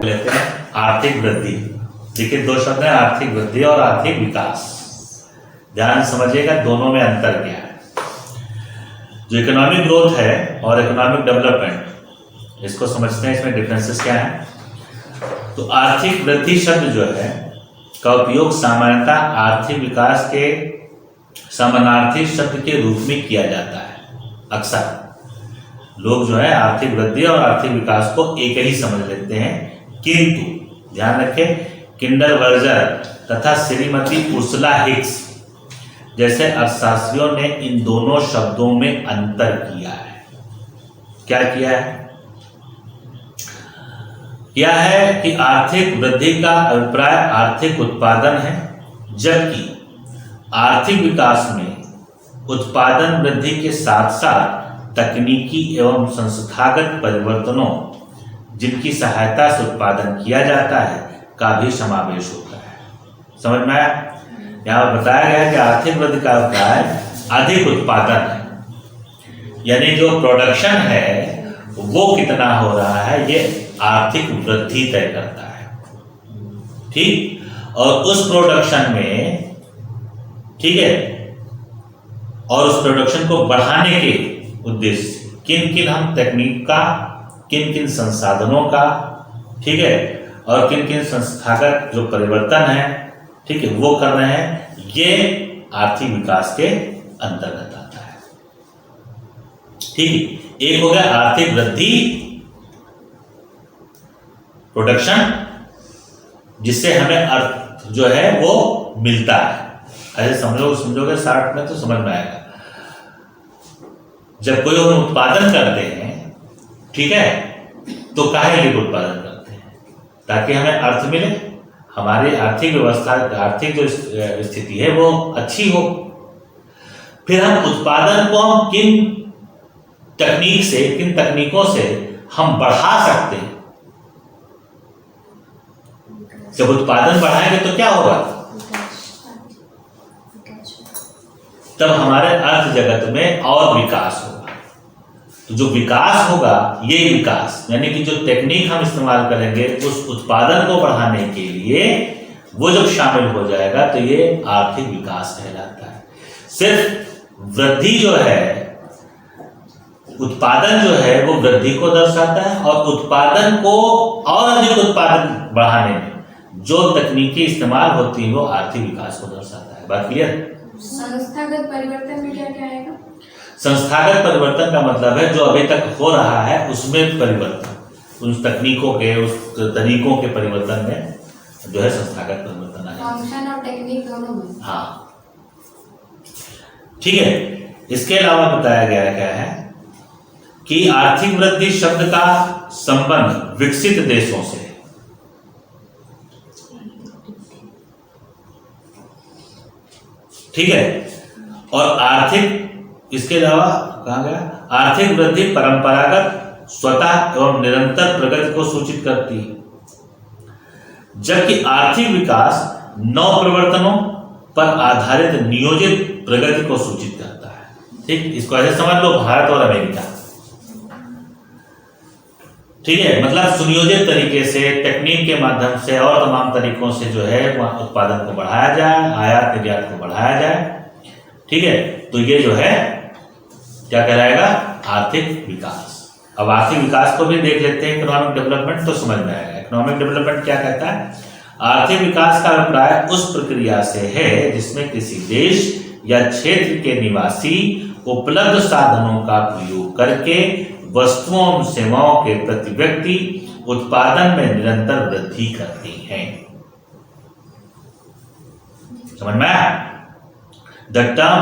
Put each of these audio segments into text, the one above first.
लेते हैं आर्थिक वृद्धि। देखिए दो शब्द है, आर्थिक वृद्धि और आर्थिक विकास। ध्यान समझिएगा दोनों में अंतर क्या है। जो इकोनॉमिक ग्रोथ है और इकोनॉमिक डेवलपमेंट, इसको समझते हैं, इसमें डिफरेंसेस क्या है। तो आर्थिक वृद्धि शब्द जो है का उपयोग सामान्यतः आर्थिक विकास के समानार्थी शब्द के रूप में किया जाता है। अक्सर लोग जो है आर्थिक वृद्धि और आर्थिक विकास को एक ही समझ लेते हैं, किंतु ध्यान रखें किंडर वर्जर तथा श्रीमती उर्सुला हिक्स जैसे अर्थशास्त्रियों ने इन दोनों शब्दों में अंतर किया है। क्या किया है? यह है कि आर्थिक वृद्धि का अभिप्राय आर्थिक उत्पादन है, जबकि आर्थिक विकास में उत्पादन वृद्धि के साथ साथ तकनीकी एवं संस्थागत परिवर्तनों जिनकी सहायता से उत्पादन किया जाता है का भी समावेश होता है। समझ में आया? यहाँ बताया गया है कि आर्थिक वृद्धि का अभिप्राय अधिक उत्पादन है, यानी जो प्रोडक्शन है वो कितना हो रहा है ये आर्थिक वृद्धि तय करता है। ठीक, और उस प्रोडक्शन में, ठीक है, और उस प्रोडक्शन को बढ़ाने के उद्देश्य किन किन हम तकनीक का, किन किन संसाधनों का, ठीक है, और किन किन संस्थागत जो परिवर्तन है, ठीक है, वो कर रहे हैं, ये आर्थिक विकास के अंतर्गत आता है। ठीक है, एक हो गया आर्थिक वृद्धि, प्रोडक्शन, जिससे हमें अर्थ जो है वो मिलता है। ऐसे समझोगे शॉर्ट में तो समझ में आएगा। जब कोई हम उत्पादन करते हैं, ठीक है, तो काहे लिए उत्पादन करते हैं? ताकि हमें अर्थ मिले, हमारी आर्थिक व्यवस्था, आर्थिक जो स्थिति है वो अच्छी हो। फिर हम उत्पादन को हम किन तकनीक से, किन तकनीकों से हम बढ़ा सकते हैं। जब उत्पादन बढ़ाएंगे तो क्या होगा? तब हमारे अर्थ जगत में और विकास होगा। तो जो विकास होगा, ये विकास यानी कि जो टेक्निक हम इस्तेमाल करेंगे उस उत्पादन को बढ़ाने के लिए, वो जब शामिल हो जाएगा तो ये आर्थिक विकास कहलाता है। सिर्फ वृद्धि जो है, उत्पादन जो है वो वृद्धि को दर्शाता है, और उत्पादन को और अधिक उत्पादन बढ़ाने में जो तकनीकी इस्तेमाल होती है वो आर्थिक विकास को दर्शाता है। बात क्लियर? संस्थागत परिवर्तन में क्या क्या आएगा? संस्थागत परिवर्तन का मतलब है जो अभी तक हो रहा है उसमें परिवर्तन, उन तकनीकों के, उस तरीकों के परिवर्तन में जो है संस्थागत परिवर्तन आएगा। फंक्शन और टेक्निक दोनों में। हाँ, ठीक है। इसके अलावा बताया गया क्या है कि आर्थिक वृद्धि शब्द का संबंध विकसित देशों से, ठीक है, और आर्थिक, इसके अलावा कहा गया आर्थिक वृद्धि परंपरागत, स्वतः एवं निरंतर प्रगति को सूचित करती है, जबकि आर्थिक विकास नव परिवर्तनों पर आधारित नियोजित प्रगति को सूचित करता है। ठीक, इसको ऐसे समझ लो भारत और अमेरिका, ठीक है, मतलब सुनियोजित तरीके से, टेक्निक के माध्यम से और तमाम तरीकों से जो है उत्पादन को बढ़ाया जाए, आयात निर्यात को बढ़ाया जाए, ठीक है, तो ये जो है क्या कहलाएगा? आर्थिक विकास। अब आर्थिक विकास को भी देख लेते हैं, इकोनॉमिक डेवलपमेंट, तो समझ में आएगा। इकोनॉमिक डेवलपमेंट क्या कहता है? आर्थिक विकास का अभिप्राय उस प्रक्रिया से है जिसमें किसी देश या क्षेत्र के निवासी उपलब्ध साधनों का प्रयोग करके वस्तुओं और सेवाओं के प्रति व्यक्ति उत्पादन में निरंतर वृद्धि करती हैं। समझ में आया? The term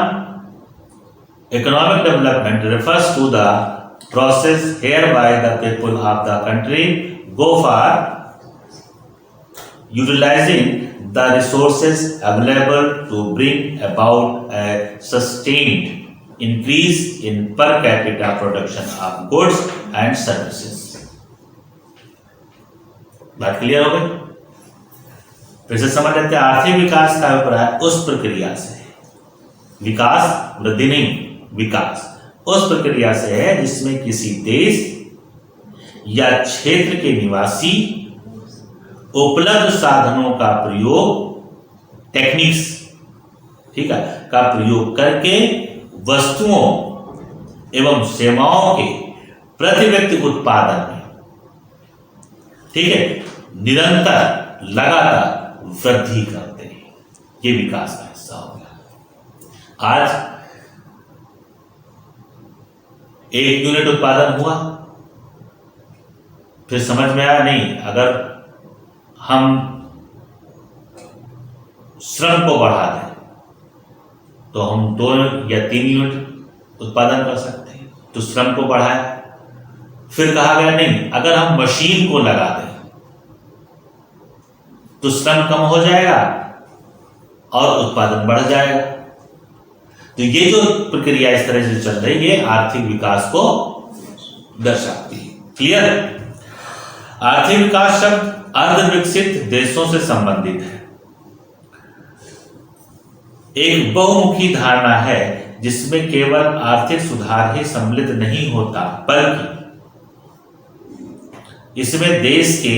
economic development refers to the process whereby the people of the country go for utilizing the resources available to bring about a sustained increase in per capita production of goods and services. बात clear हो गई? फिर से समझ लेते हैं। आर्थिक विकास का अभिप्राय उस प्रक्रिया से, विकास वृद्धि नहीं, विकास उस प्रक्रिया से है जिसमें किसी देश या क्षेत्र के निवासी उपलब्ध साधनों का प्रयोग, टेक्निक्स, ठीक है, का प्रयोग करके वस्तुओं एवं सेवाओं के प्रति व्यक्ति उत्पादन में, ठीक है, निरंतर लगातार वृद्धि करते हैं। ये विकास का हिस्सा हो गया। आज 1 यूनिट उत्पादन हुआ, फिर समझ में आया नहीं, अगर हम श्रम को बढ़ा दें तो हम 2 या 3 यूनिट उत्पादन कर सकते हैं, तो श्रम को बढ़ाया। फिर कहा गया नहीं, अगर हम मशीन को लगा दें तो श्रम कम हो जाएगा और उत्पादन बढ़ जाएगा। तो ये जो प्रक्रिया इस तरह से चल रही है, आर्थिक विकास को दर्शाती है। क्लियर है? आर्थिक विकास शब्द अर्ध विकसित देशों से संबंधित है। एक बहुमुखी धारणा है जिसमें केवल आर्थिक सुधार ही सम्मिलित नहीं होता, बल्कि इसमें देश के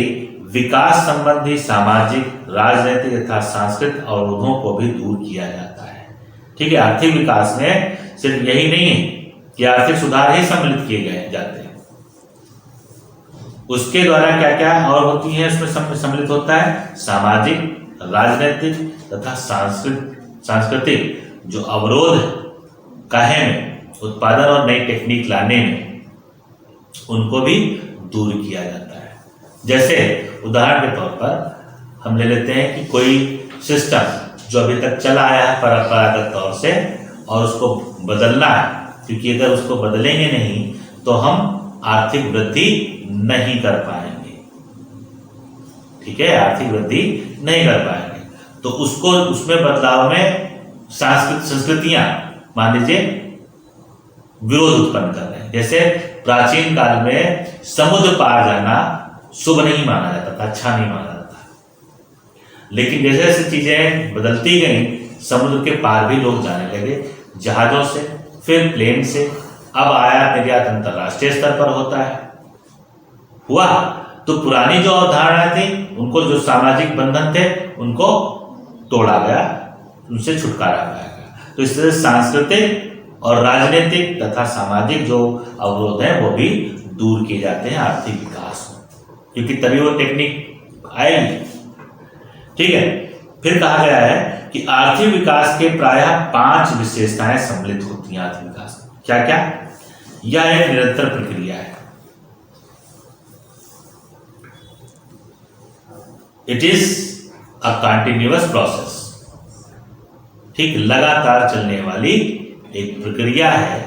विकास संबंधी सामाजिक, राजनीतिक तथा सांस्कृतिक अवरोधों को भी दूर किया जाता है। ठीक है, आर्थिक विकास में सिर्फ यही नहीं है कि आर्थिक सुधार ही सम्मिलित किए गए जाते हैं, उसके द्वारा क्या क्या और होती है, इसमें सम्मिलित होता है सामाजिक, राजनीतिक तथा सांस्कृतिक जो अवरोध काहे में, उत्पादन और नई टेक्निक लाने में, उनको भी दूर किया जाता है। जैसे उदाहरण के तौर पर हम ले लेते हैं कि कोई सिस्टम जो अभी तक चला आया है परंपरागत तौर से और उसको बदलना है, क्योंकि अगर उसको बदलेंगे नहीं तो हम आर्थिक वृद्धि नहीं कर पाएंगे। ठीक है, आर्थिक वृद्धि नहीं कर पाएंगे, तो उसको उसमें बदलाव में संस्कृतियां मान लीजिए विरोध उत्पन्न कर रहे हैं। जैसे प्राचीन काल में समुद्र पार जाना शुभ नहीं माना जाता था, अच्छा नहीं माना जाता, लेकिन जैसे जैसे चीजें बदलती गई, समुद्र के पार भी लोग जाने लगे, जहाजों से, फिर प्लेन से, अब आयात निर्यात अंतरराष्ट्रीय स्तर पर होता है। हुआ तो पुरानी जो अवधारणा थी, उनको जो सामाजिक बंधन थे, उनको तोड़ा गया, उनसे छुटकारा पाया गया। तो इस तरह सांस्कृतिक और राजनीतिक तथा सामाजिक जो अवरोध हैं वो भी दूर किए जाते हैं आर्थिक विकास में, क्योंकि तभी वो टेक्निक आएगी। ठीक है, फिर कहा गया है कि आर्थिक विकास के प्रायः 5 विशेषताएं सम्मिलित होती हैं आर्थिक विकास में। क्या क्या? यह एक निरंतर प्रक्रिया है। It is a continuous process. ठीक, लगातार चलने वाली एक प्रक्रिया है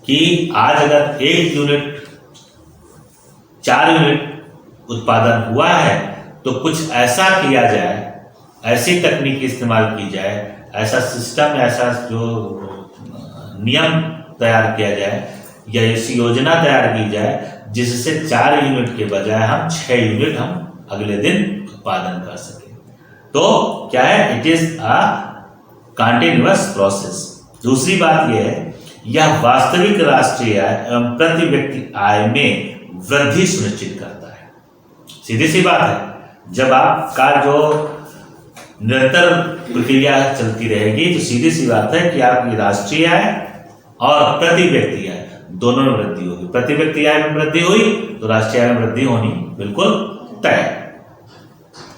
कि आज अगर 1 यूनिट 4 यूनिट उत्पादन हुआ है तो कुछ ऐसा किया जाए, ऐसी तकनीक इस्तेमाल की जाए, ऐसा सिस्टम, ऐसा जो नियम तैयार किया जाए या ऐसी योजना तैयार की जाए जिससे 4 यूनिट के बजाय हम 6 यूनिट हम अगले दिन उत्पादन कर सके। तो क्या है? It is a continuous process. दूसरी बात यह है, यह वास्तविक राष्ट्रीय आय एवं प्रति व्यक्ति आय में वृद्धि सुनिश्चित करता है। सीधी सी बात है, जब आपका जो निरंतर प्रक्रिया चलती रहेगी तो सीधी सी बात है कि आपकी राष्ट्रीय आय और प्रति व्यक्ति आय दोनों में वृद्धि होगी। प्रति व्यक्ति आय में वृद्धि हुई तो राष्ट्रीय आय में वृद्धि होनी बिल्कुल तय।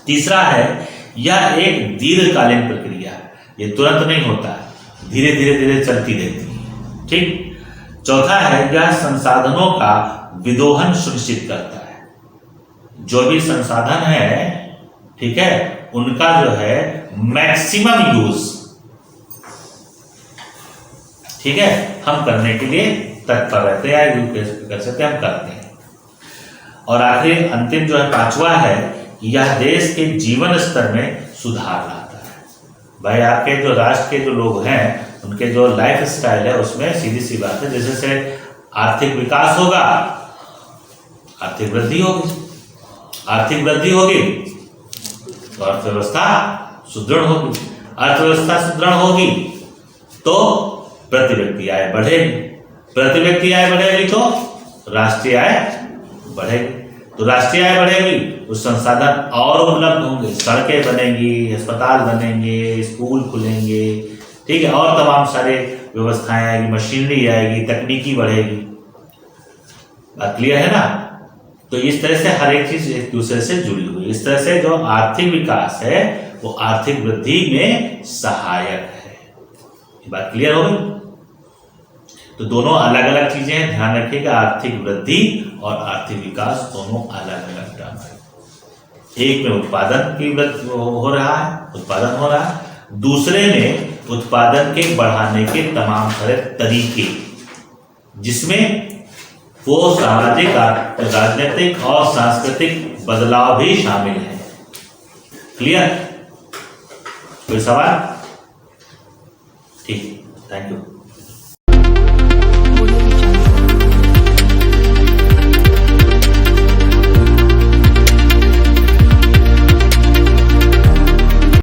तीसरा है, यह एक दीर्घकालीन प्रक्रिया है, ये तुरंत नहीं होता है, धीरे धीरे धीरे चलती रहती है। ठीक। चौथा है, यह संसाधनों का विदोहन सुनिश्चित करता है। जो भी संसाधन है, ठीक है, उनका जो है मैक्सिमम यूज, ठीक है, हम करने के लिए तत्पर रहते हैं, यूज कर सकते हैं, हम करते हैं। और आखिर अंतिम जो है 5वां है, यह देश के जीवन स्तर में सुधार लाता है। भाई आपके जो राष्ट्र के जो लोग हैं उनके जो लाइफ स्टाइल है उसमें सीधी सी बात है, जैसे से आर्थिक विकास होगा, आर्थिक वृद्धि होगी, आर्थिक वृद्धि होगी तो अर्थव्यवस्था सुदृढ़ होगी, अर्थव्यवस्था सुदृढ़ होगी तो प्रति व्यक्ति आय बढ़ेगी, प्रति व्यक्ति आय बढ़ेगी तो राष्ट्रीय आय बढ़ेगी। तो राष्ट्रीय आय बढ़ेगी तो संसाधन और उपलब्ध होंगे, सड़कें बनेंगी, अस्पताल बनेंगे, स्कूल खुलेंगे, ठीक है, और तमाम सारे व्यवस्थाएं आएगी, मशीनरी आएगी, तकनीकी बढ़ेगी। बात क्लियर है ना? तो इस तरह से हर एक चीज एक दूसरे से जुड़ी हुई। इस तरह से जो आर्थिक विकास है वो आर्थिक वृद्धि में सहायक है। ये बात क्लियर हो गई? तो दोनों अलग अलग चीजें हैं, ध्यान रखिएगा। आर्थिक वृद्धि और आर्थिक विकास दोनों अलग अलग टर्म है। एक में उत्पादन की वृद्धि हो रहा है, उत्पादन हो रहा है, दूसरे में उत्पादन के बढ़ाने के तमाम सारे तरीके, जिसमें वो सामाजिक, राजनीतिक और सांस्कृतिक बदलाव भी शामिल है। क्लियर? कोई सवाल? ठीक, थैंक यू।